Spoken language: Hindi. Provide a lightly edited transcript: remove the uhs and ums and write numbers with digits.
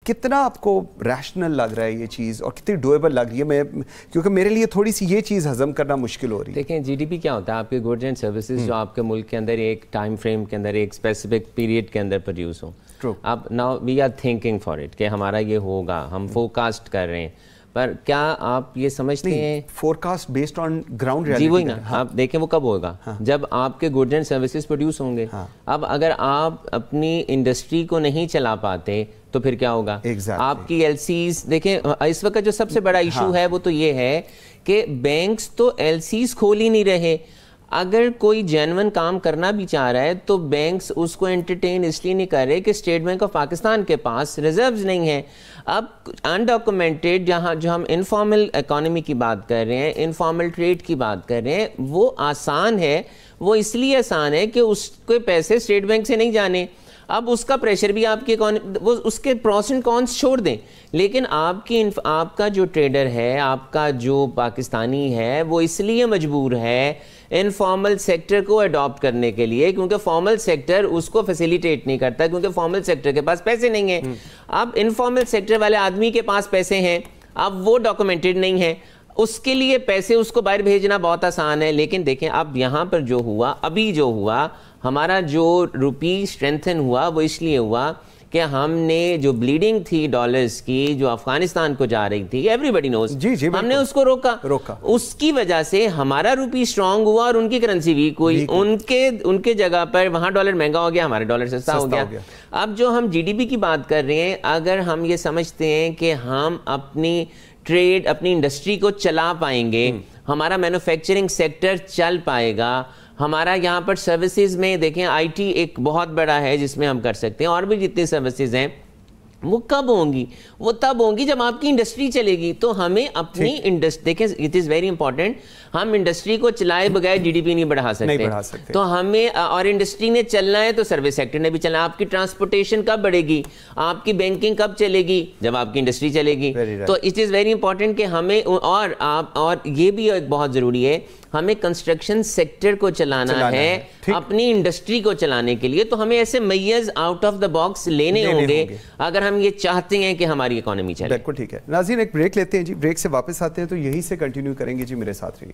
कितना आपको रैशनल लग रहा है ये चीज़ और कितनी डोएबल लग रही है? मैं क्योंकि मेरे लिए थोड़ी सी ये चीज़ हजम करना मुश्किल हो रही है। देखें, जीडीपी क्या होता है? आपके गुड्स एंड सर्विसेज जो आपके मुल्क के अंदर एक टाइम फ्रेम के अंदर एक स्पेसिफिक पीरियड के अंदर प्रोड्यूस हो। अब now we are thinking for it कि हमारा ये होगा, हम फोरकास्ट कर रहे हैं, पर क्या आप ये समझते हैं forecast based on ground reality? जी वही ना। हाँ। आप देखें वो कब होगा? हाँ। जब आपके गुड्स एंड सर्विसेज प्रोड्यूस होंगे। हाँ। अब अगर आप अपनी इंडस्ट्री को नहीं चला पाते तो फिर क्या होगा? आपकी एलसीज देखें, इस वक्त जो सबसे बड़ा इशू है वो तो ये है कि बैंक्स तो एलसीज खोल ही नहीं रहे। अगर कोई जेन्युइन काम करना भी चाह रहा है तो बैंक्स उसको एंटरटेन इसलिए नहीं कर रहे कि स्टेट बैंक ऑफ पाकिस्तान के पास रिजर्व्स नहीं है। अब अनडॉक्यूमेंटेड जहाँ जो हम इनफॉर्मल इकोनॉमी की बात कर रहे हैं, इनफॉर्मल ट्रेड की बात कर रहे हैं, वो आसान है। वो इसलिए आसान है कि उसके पैसे स्टेट बैंक से नहीं जाने। अब उसका प्रेशर भी आपकी वो उसके प्रॉस एंड कॉन्स छोड़ दें, लेकिन आपका जो ट्रेडर है, आपका जो पाकिस्तानी है, वो इसलिए मजबूर है इनफॉर्मल सेक्टर को अडॉप्ट करने के लिए क्योंकि फॉर्मल सेक्टर उसको फैसिलिटेट नहीं करता, क्योंकि फॉर्मल सेक्टर के पास पैसे नहीं है। अब इनफॉर्मल सेक्टर वाले आदमी के पास पैसे हैं, अब वो डॉक्यूमेंटेड नहीं है, उसके लिए पैसे उसको बाहर भेजना बहुत आसान है। लेकिन देखें अब यहाँ पर जो हुआ, अभी जो हुआ, हमारा जो रुपी स्ट्रेंथन हुआ वो इसलिए हुआ कि हमने जो ब्लीडिंग थी डॉलर्स की जो अफगानिस्तान को जा रही थी, एवरीबडी नोज, हमने उसको रोका। उसकी वजह से हमारा रुपी स्ट्रांग हुआ और उनकी करेंसी वीक हुई। उनके जगह पर वहां डॉलर महंगा हो गया, हमारा डॉलर सस्ता हो गया। अब जो हम जीडीपी की बात कर रहे हैं, अगर हम ये समझते हैं कि हम अपनी ट्रेड, अपनी इंडस्ट्री को चला पाएंगे, हमारा मैन्युफैक्चरिंग सेक्टर चल पाएगा, हमारा यहाँ पर सर्विसेज में देखें आईटी एक बहुत बड़ा है जिसमें हम कर सकते हैं, और भी जितनी सर्विसेज हैं वो कब होंगी? वो तब होंगी जब आपकी इंडस्ट्री चलेगी। तो हमें अपनी इंडस्ट्री, देखें इट इज़ वेरी इंपॉर्टेंट, हम इंडस्ट्री को चलाए बगैर जीडीपी नहीं बढ़ा सकते। तो हमें, और इंडस्ट्री ने चलना है तो सर्विस सेक्टर ने भी चलना है। आपकी ट्रांसपोर्टेशन कब बढ़ेगी, आपकी बैंकिंग कब चलेगी? जब आपकी इंडस्ट्री चलेगी। तो इट इज़ वेरी इंपॉर्टेंट कि हमें, और ये भी बहुत ज़रूरी है, हमें कंस्ट्रक्शन सेक्टर को चलाना है अपनी इंडस्ट्री को चलाने के लिए। तो हमें ऐसे measures out of the box लेने होंगे अगर हम ये चाहते हैं कि हमारी इकोनॉमी चले। बिल्कुल ठीक है। नाज़रीन, एक ब्रेक लेते हैं जी, ब्रेक से वापस आते हैं तो यहीं से कंटिन्यू करेंगे जी, मेरे साथ रहिए।